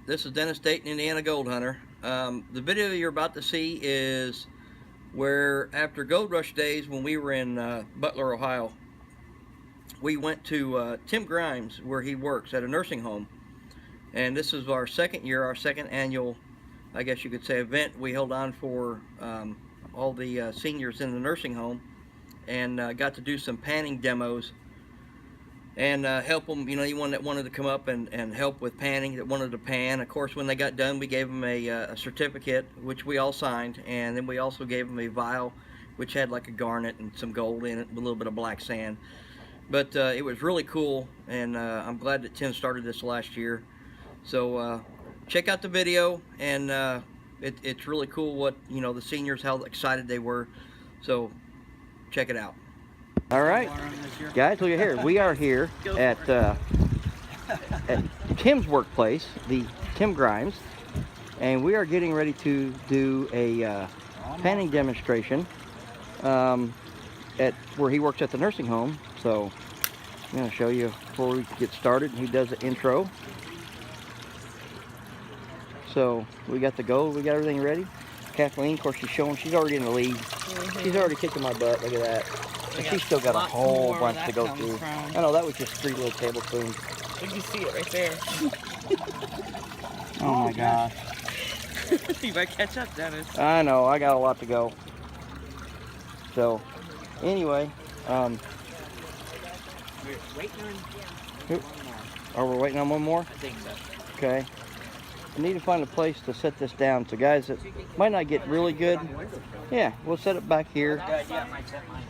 This is Dennis Dayton, Indiana Gold Hunter. The video you're about to see is where, after Gold Rush days when we were in Butler, Ohio, we went to Tim Grimes, where he works at a nursing home. And this is our second year, our second annual, I guess you could say, event we held on for all the seniors in the nursing home, and got to do some panning demos and help them, anyone that wanted to come up and help with panning, that wanted to pan. Of course, when they got done, we gave them a certificate, which we all signed, and then we also gave them a vial, which had like a garnet and some gold in it, with a little bit of black sand. But it was really cool, and I'm glad that Tim started this last year. So check out the video, and it's really cool what, the seniors, how excited they were. So check it out. All right, guys, look at here. We are here at Tim's workplace, the Tim Grimes, and we are getting ready to do a panning demonstration at where he works at the nursing home. So I'm going to show you before we get started. He does the intro. So we got the gold, we got everything ready. Kathleen, of course, she's showing, she's already in the lead. She's already kicking my butt, look at that. And she's still got a whole bunch to go through. I know, that was just 3 little tablespoons. You can see it right there. Oh my gosh. You better catch up, Dennis. I know, I got a lot to go. So, anyway, We're waiting on one more. are we waiting on one more? I think so. Okay. I need to find a place to set this down. So guys, it might not get really good. Yeah, we'll set it back here. Yeah, I might set mine.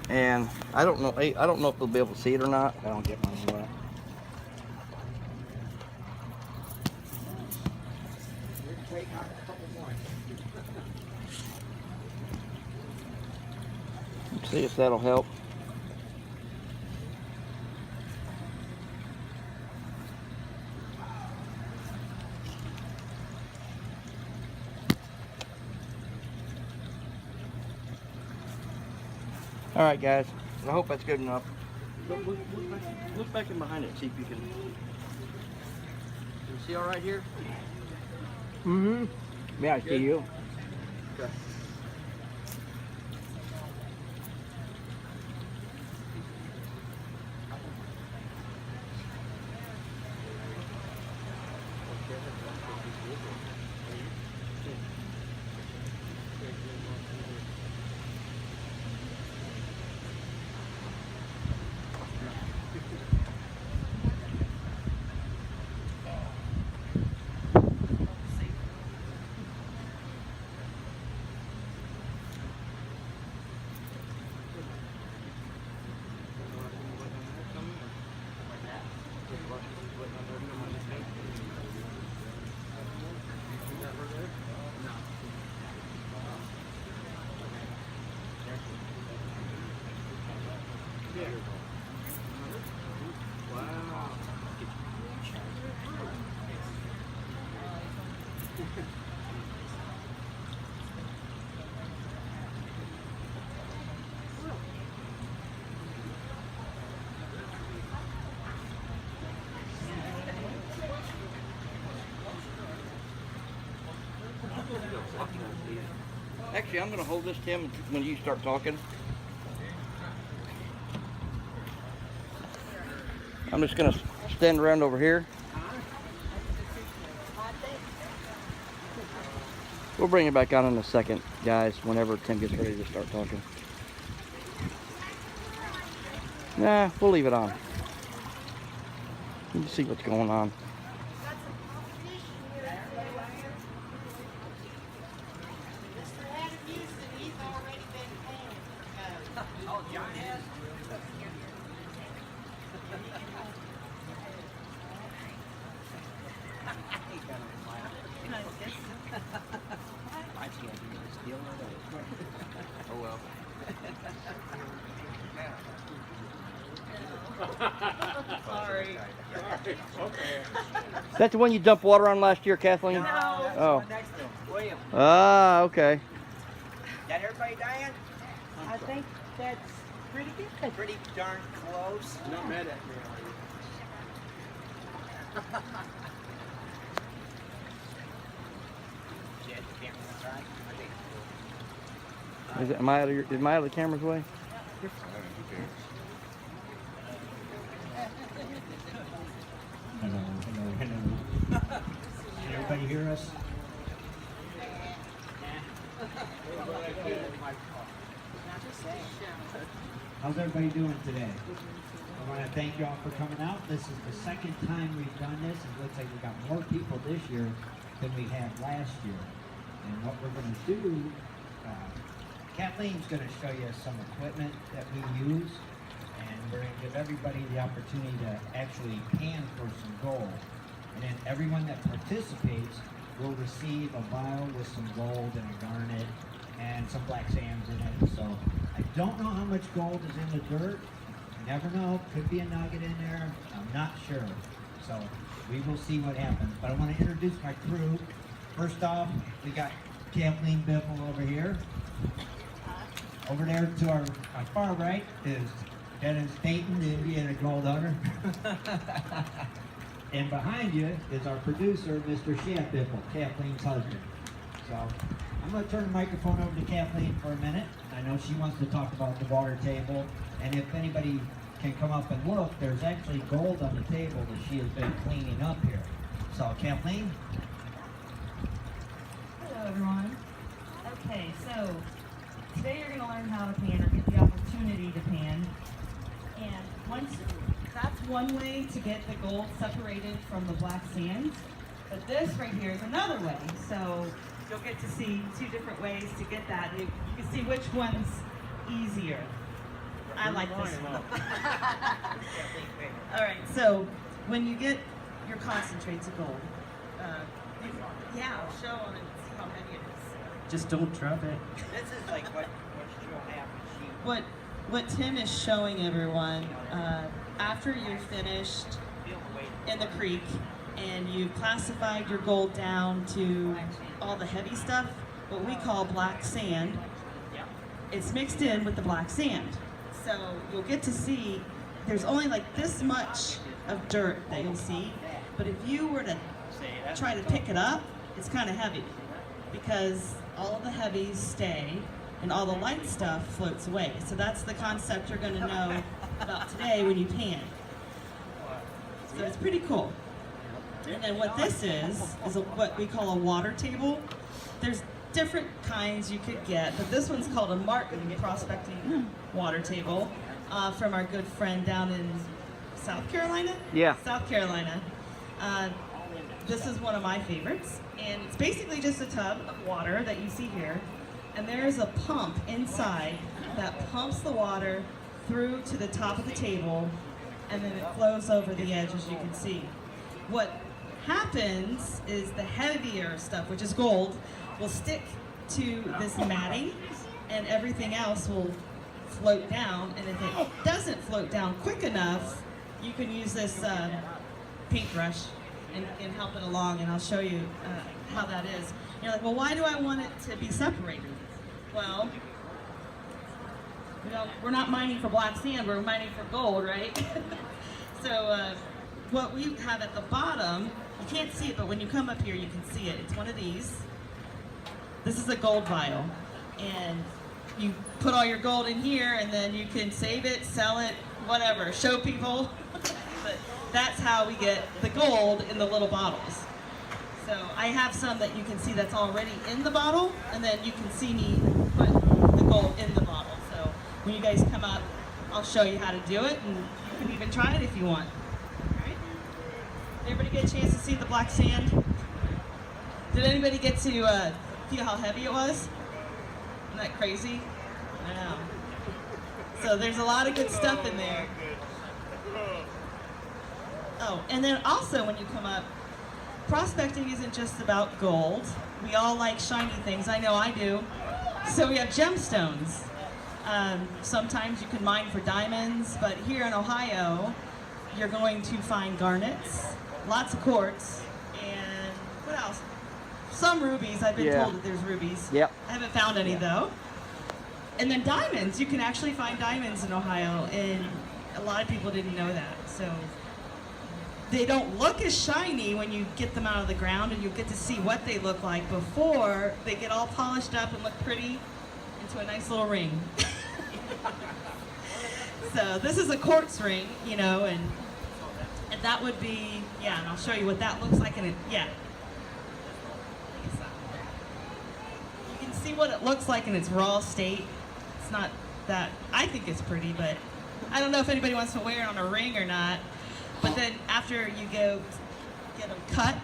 And I don't know if they'll be able to see it or not. I don't get mine wet. Let's see if that'll help. All right, guys. I hope that's good enough. Look back in behind it. See if you can. You see all right here? Mm-hmm. Yeah, I see you. Okay. Wow. Actually, I'm going to hold this, Tim, when you start talking. I'm just going to stand around over here. We'll bring it back on in a second, guys, whenever Tim gets ready to start talking. Nah, we'll leave it on. Let's see what's going on. Oh well. Sorry. Okay. Is that the one you dumped water on last year, Kathleen? No. Oh. Next to him. William. Ah, okay. Got everybody, Diane? I think that's pretty good. Pretty darn close. You're not mad at me, are you? Am I out of the camera's way? Hello. Can everybody hear us? How's everybody doing today? I want to thank you all for coming out. This is the second time we've done this. It looks like we got more people this year than we had last year. And what we're going to do, Kathleen's going to show you some equipment that we use, and we're going to give everybody the opportunity to actually pan for some gold. And then everyone that participates will receive a vial with some gold and a garnet and some black sands in it. So I don't know how much gold is in the dirt. You never know, could be a nugget in there. I'm not sure. So we will see what happens. But I want to introduce my crew. First off, we got Kathleen BIFFLE over here. Over there to our far right is Dennis Dayton, the Indiana gold hunter. And behind you is our producer, Mr. Shad BIFFLE, Kathleen's husband. So I'm going to turn the microphone over to Kathleen for a minute. I know she wants to talk about the water table. And if anybody can come up and look, there's actually gold on the table that she has been cleaning up here. So Kathleen? Hello, everyone. Okay, so today you're going to learn how to pan, or get the opportunity to pan. And that's one way to get the gold separated from the black sands. But this right here is another way. So you'll get to see two different ways to get that. You can see which one's easier. I like this one. All right, so when you get your concentrates of gold, yeah, I'll show them and see how heavy it is. Just don't drop it. This is like what she'll have. What Tim is showing everyone, after you're finished in the creek and you've classified your gold down to all the heavy stuff, what we call black sand, it's mixed in with the black sand. So you'll get to see there's only like this much of dirt that you'll see, but if you were to try to pick it up, it's kind of heavy because all of the heavies stay and all the light stuff floats away. So that's the concept you're going to know about today when you pan. So it's pretty cool. And then what this is what we call a water table. There's different kinds you could get, but this one's called a Martin prospecting water table from our good friend down in South Carolina? Yeah. South Carolina. This is one of my favorites, and it's basically just a tub of water that you see here, and there's a pump inside that pumps the water through to the top of the table, and then it flows over the edge, as you can see. What happens is the heavier stuff, which is gold, will stick to this matting, and everything else will float down. And if it doesn't float down quick enough, you can use this paintbrush and help it along, and I'll show you how that is. You're like, well, why do I want it to be separated? Well, we're not mining for black sand, we're mining for gold, right? So what we have at the bottom, you can't see it, but when you come up here, you can see it. It's one of these. This is a gold vial, and you put all your gold in here, and then you can save it, sell it, whatever, show people. But that's how we get the gold in the little bottles. So I have some that you can see that's already in the bottle, and then you can see me put the gold in the bottle. So when you guys come up, I'll show you how to do it, and you can even try it if you want. All right? Did everybody get a chance to see the black sand? Did anybody get to feel how heavy it was? Isn't that crazy? I know. So there's a lot of good stuff in there. Oh, and then also when you come up, prospecting isn't just about gold. We all like shiny things. I know I do. So we have gemstones. Sometimes you can mine for diamonds, but here in Ohio, you're going to find garnets, lots of quartz, and what else? Some rubies. I've been told that there's rubies. Yep. I haven't found any though. And then diamonds. You can actually find diamonds in Ohio, and a lot of people didn't know that. So they don't look as shiny when you get them out of the ground, and you get to see what they look like before they get all polished up and look pretty into a nice little ring. So this is a quartz ring, you know, and that would be, yeah, and I'll show you what that looks like in it. Yeah. You can see what it looks like in its raw state. It's not that, I think it's pretty, but I don't know if anybody wants to wear it on a ring or not. But then after you go get them cut,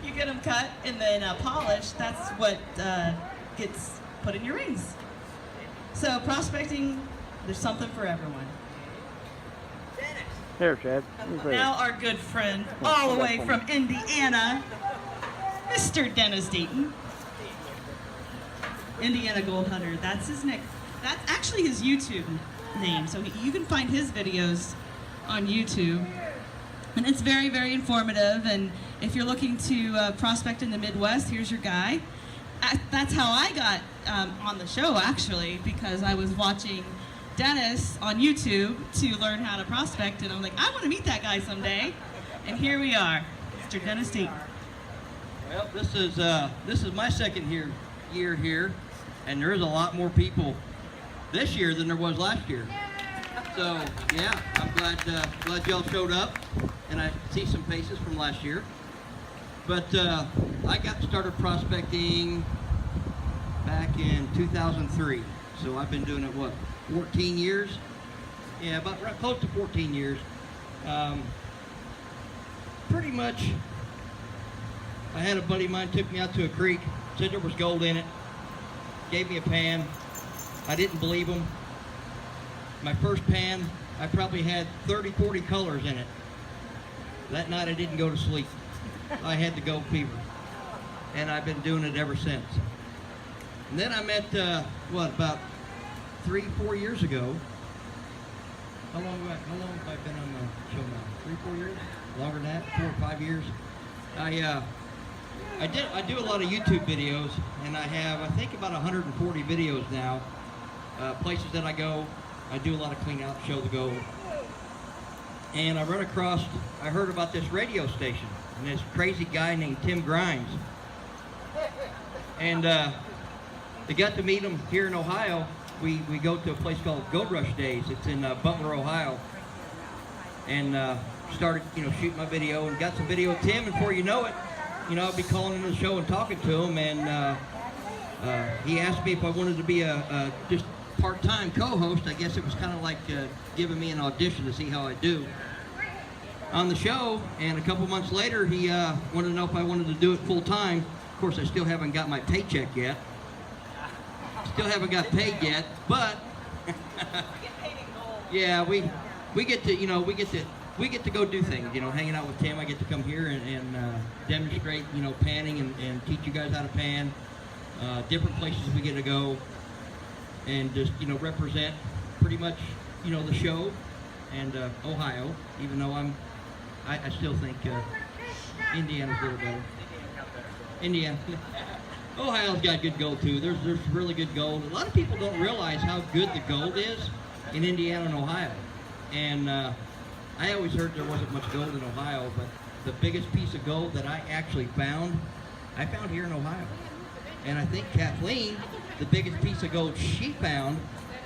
you get them cut and then polished, that's what gets put in your rings. So prospecting, there's something for everyone. Here, Chad. Now our good friend, all the way from Indiana, Mr. Dennis Dayton. Indiana Gold Hunter, that's his nick. That's actually his YouTube name, so you can find his videos on YouTube. And it's very, very informative, and if you're looking to prospect in the Midwest, here's your guy. That's how I got on the show, actually, because I was watching Dennis on YouTube to learn how to prospect, and I'm like, I want to meet that guy someday. And here we are, Mr. Dennis Dayton. Well, this is my second year here, and there is a lot more people this year than there was last year. So yeah, I'm glad y'all showed up, and I see some faces from last year. But I got started prospecting back in 2003. So I've been doing it, what, 14 years? Yeah, about close to 14 years. Pretty much, I had a buddy of mine took me out to a creek, said there was gold in it, gave me a pan. I didn't believe him. My first pan, I probably had 30, 40 colors in it. That night I didn't go to sleep. I had the gold fever. And I've been doing it ever since. And then I met, about 3, 4 years ago. How long have I been on the show now? 3, 4 years? Longer than that? 4 or 5 years? I do a lot of YouTube videos, and I have, I think, about 140 videos now. Places that I go, I do a lot of clean out, show the gold. And I heard about this radio station, and this crazy guy named Tim Grimes. And I got to meet him here in Ohio. We go to a place called Gold Rush Days. It's in Butler, Ohio. And started, shooting my video, and got some video of Tim, and before you know it, I'll be calling into the show and talking to him, and he asked me if I wanted to be a just part-time co-host. I guess it was kind of like giving me an audition to see how I do on the show, and a couple months later, he wanted to know if I wanted to do it full-time. Of course, I still haven't got my paycheck yet. Still haven't got paid yet, but yeah, we get to go do things, hanging out with Tim. I get to come here and demonstrate, panning and teach you guys how to pan. Different places we get to go and just, represent pretty much, the show and Ohio, even though I still think Indiana's a little better. Indiana. Ohio's got good gold too. There's really good gold. A lot of people don't realize how good the gold is in Indiana and Ohio. And I always heard there wasn't much gold in Ohio, but the biggest piece of gold that I actually found, I found here in Ohio. And I think Kathleen, the biggest piece of gold she found,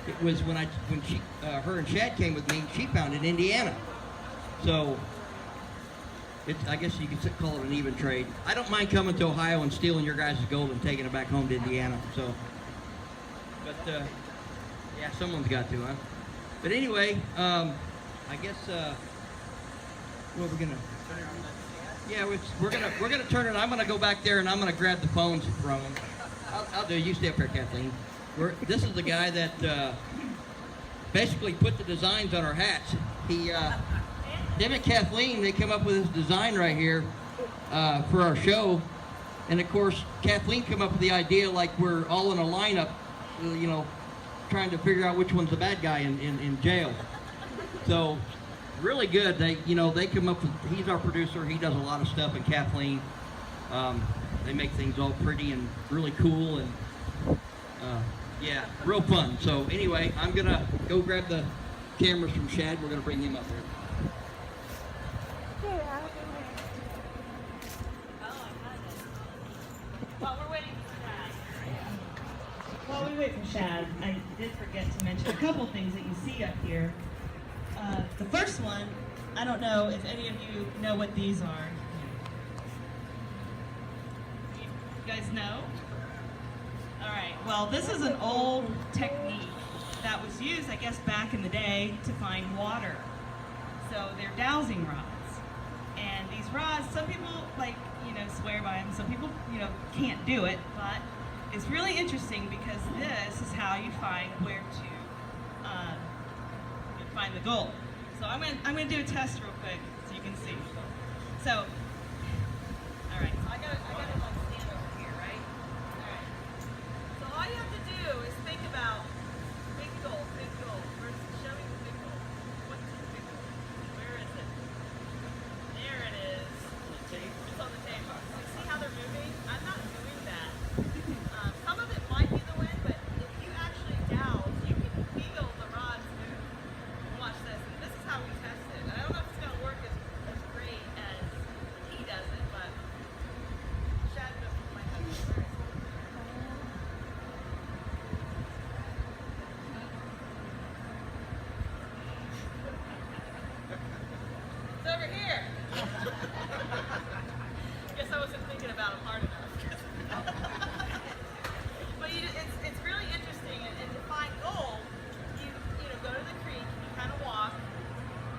it was when her and Chad came with me, she found it in Indiana. So I guess you could call it an even trade. I don't mind coming to Ohio and stealing your guys' gold and taking it back home to Indiana. So, but yeah, someone's got to, huh? But anyway, I guess what we're gonna. Yeah, we're gonna turn it. I'm gonna go back there and I'm gonna grab the phones from them. I'll do. You stay up here, Kathleen. This is the guy that basically put the designs on our hats. Him and Kathleen, they come up with this design right here for our show. And of course, Kathleen come up with the idea like we're all in a lineup, trying to figure out which one's the bad guy in jail. So, really good. They come up with, he's our producer, he does a lot of stuff, and Kathleen, they make things all pretty and really cool, and yeah, real fun. So anyway, I'm gonna go grab the cameras from Shad. We're gonna bring him up here. While we're waiting for Shad. While we wait for Shad, I did forget to mention a couple things that you see up here. The first one, I don't know if any of you know what these are. You guys know? All right, well, this is an old technique that was used, I guess, back in the day to find water. So they're dowsing rods. And these rods, some people swear by them. Some people, can't do it, but it's really interesting because this is how you find where to find the gold. So I'm gonna do a test real quick so you can see. So, all right. So I gotta stand over here, right? All right. So all you have to do is think about big gold. Show me the big gold. What's the big gold? Where is it? There it is. It's on the table. So you see how they're moving? I'm not doing that. Some of it might be the wind, but if you actually douse, you can feel the rods move. Watch this. And this is how we test it. I don't know if it's going to work as great as he does it, but Shad might have to learn. It's over here. Guess I wasn't thinking about him hard enough. But it's really interesting, and to find gold, you go to the creek, you kind of walk,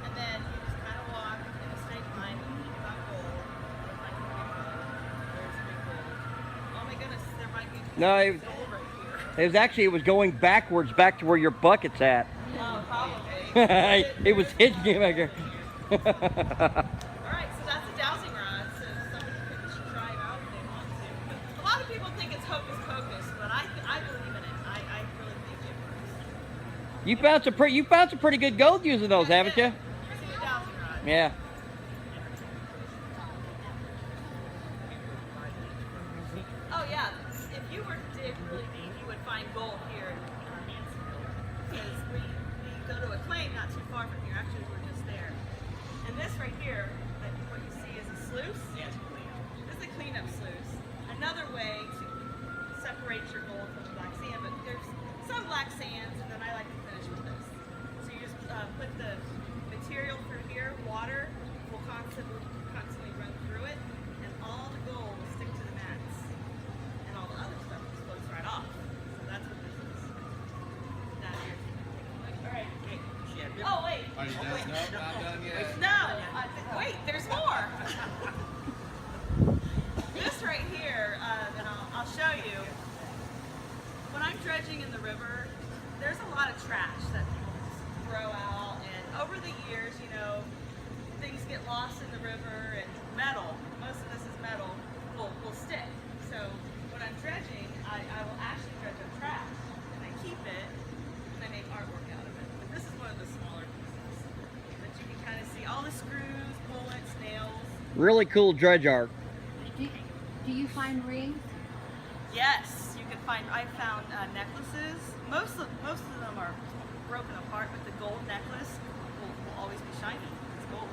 and then you just kind of walk in a straight line, and you find gold. There's big gold. Oh my goodness, there might be No, gold right here. it was going backwards back to where your bucket's at. Oh, probably. It was hitting you back there. All right, so that's a dowsing rod, so somebody should try it out if they want to. A lot of people think it's hocus pocus, but I believe in it. I really think it works. You found some pretty good gold using those, haven't you? See the dowsing rod. Yeah. Oh yeah, if you were to dig really deep, you would find gold here in Mansfield. Because we go to a claim not too far from here. Actually, we're just there. And this right here, what you see is a sluice. Yes. This is a cleanup sluice. Another way to separate your gold from the black sand, but there's some black sands, and then I like to finish with this. So you just put the material through here, water will constantly run through it, and all the gold will stick to the mats, and all the other stuff just floats right off. So that's what this is. Now here, all right. Okay. Oh wait. Are you done? No, not done yet. No, wait, there's more. This right here, and I'll show you. When I'm dredging in the river, there's a lot of trash that people just throw out, and over the years, things get lost in the river, and metal, most of this is metal, will stick. So when I'm dredging, I will actually dredge up trash, and I keep it, and I make artwork out of it. But this is one of the smaller pieces that you can kind of see all the screws, bullets, nails. Really cool dredge art. Do you find rings? Yes, you can find. I found necklaces. Most of them are broken apart, but the gold necklace will always be shiny. It's gold.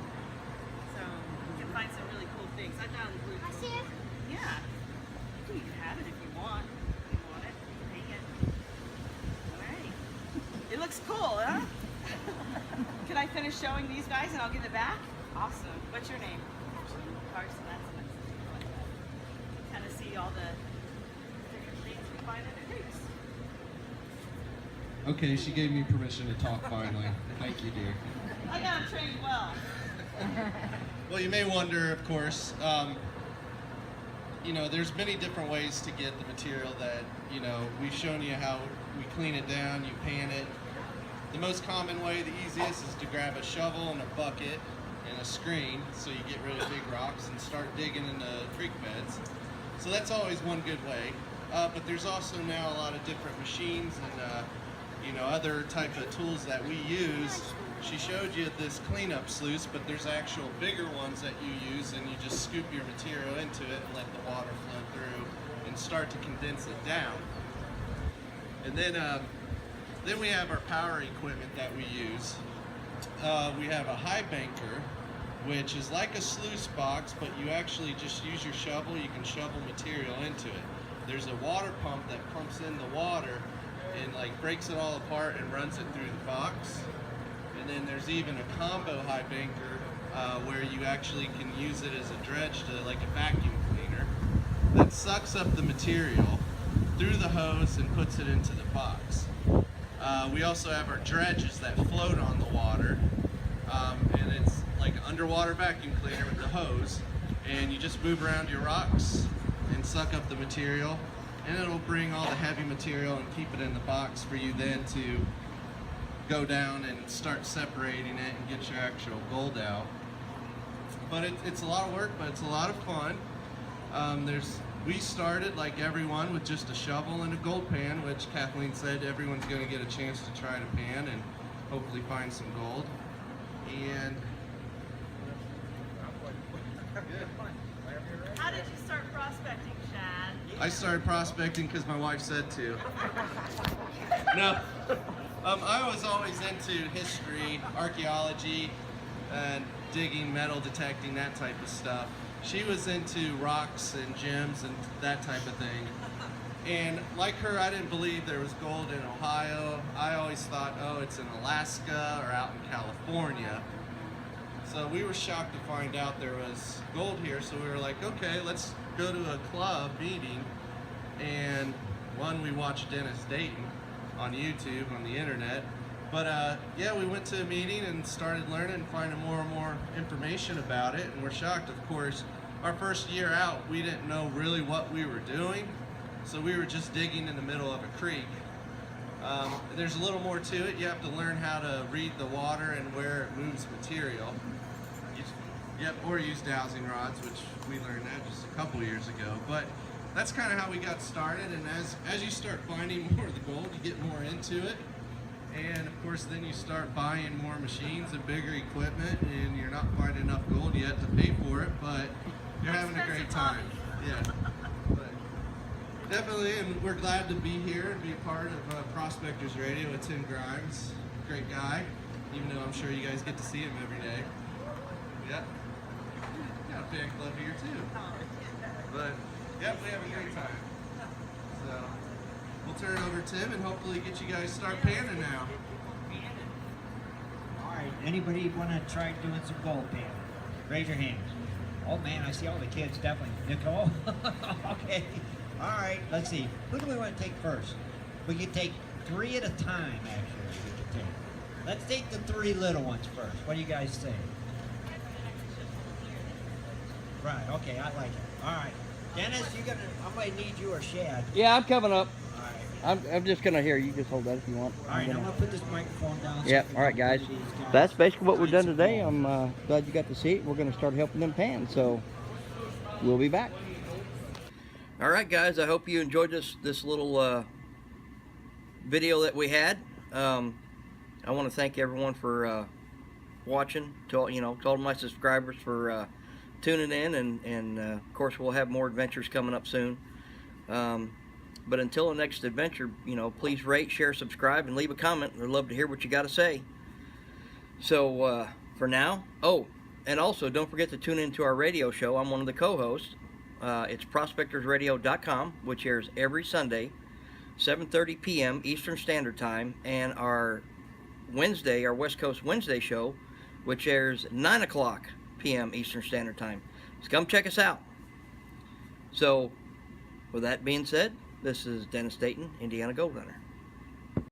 So you can find some really cool things. I found blue. I see it. Yeah. You can have it if you want. If you want it, you can hang it. All right. It looks cool, huh? Can I finish showing these guys and I'll give it back? Awesome. What's your name? Carson. That's nice. Kind of see all the different things we find in the creeks. Okay, she gave me permission to talk finally. Thank you, dear. I got them trained well. Well, you may wonder, of course, there's many different ways to get the material that, we've shown you how we clean it down, you pan it. The most common way, the easiest, is to grab a shovel and a bucket and a screen, so you get really big rocks and start digging in the creek beds. So that's always one good way. But there's also now a lot of different machines and other type of tools that we use. She showed you this cleanup sluice, but there's actual bigger ones that you use, and you just scoop your material into it and let the water flow through and start to condense it down. And then we have our power equipment that we use. We have a high banker, which is like a sluice box, but you actually just use your shovel. You can shovel material into it. There's a water pump that pumps in the water and like breaks it all apart and runs it through the box. And then there's even a combo high banker where you actually can use it as a dredge to like a vacuum cleaner that sucks up the material through the hose and puts it into the box. We also have our dredges that float on the water, and it's like an underwater vacuum cleaner with the hose, and you just move around your rocks and suck up the material, and it'll bring all the heavy material and keep it in the box for you then to go down and start separating it and get your actual gold out. But it's a lot of work, but it's a lot of fun. We started, like everyone, with just a shovel and a gold pan, which Kathleen said everyone's going to get a chance to try to pan and hopefully find some gold. And How did you start prospecting, Shad? I started prospecting because my wife said to. No, I was always into history, archaeology, and digging, metal detecting, that type of stuff. She was into rocks and gems and that type of thing. And like her, I didn't believe there was gold in Ohio. I always thought, oh, it's in Alaska or out in California. So we were shocked to find out there was gold here. So we were like, okay, let's go to a club meeting. And we watched Dennis Dayton on YouTube, on the internet. But yeah, we went to a meeting and started learning and finding more and more information about it. And we're shocked, of course. Our first year out, we didn't know really what we were doing. So we were just digging in the middle of a creek. There's a little more to it. You have to learn how to read the water and where it moves material. Or use dowsing rods, which we learned that just a couple years ago. But that's kind of how we got started. And as you start finding more of the gold, you get more into it. And of course, then you start buying more machines and bigger equipment, and you're not finding enough gold yet to pay for it, but you're having a great time. Yeah. But definitely, and we're glad to be here and be a part of Prospectors Radio with Tim Grimes. Great guy, even though I'm sure you guys get to see him every day. Yeah. Got a fan club here too. But yeah, we have a great time. So we'll turn it over to Tim and hopefully get you guys start panning now. All right, anybody want to try doing some gold panning? Raise your hands. Oh man, I see all the kids, definitely. Nicole? Okay. All right, let's see. Who do we want to take first? We can take 3 at a time, actually. We can take. Let's take the 3 little ones first. What do you guys say? Right, okay, I like it. All right. Dennis, I might need you or Shad. Yeah, I'm coming up. All right. I'm just gonna hear you just hold that if you want. All right, I'm gonna put this microphone down. Yep. All right, guys. That's basically what we've done today. I'm glad you got to see it. We're gonna start helping them pan, so we'll be back. All right, guys. I hope you enjoyed this little video that we had. I want to thank everyone for watching. To all my subscribers for tuning in, and of course we'll have more adventures coming up soon. But until the next adventure, please rate, share, subscribe, and leave a comment. I'd love to hear what you got to say. So for now, and also don't forget to tune into our radio show. I'm one of the co-hosts. It's prospectorsradio.com, which airs every Sunday, 7:30 p.m. Eastern Standard Time, and our West Coast Wednesday show, which airs 9 o'clock p.m. Eastern Standard Time. So come check us out. So with that being said, this is Dennis Dayton, Indiana Gold Hunter.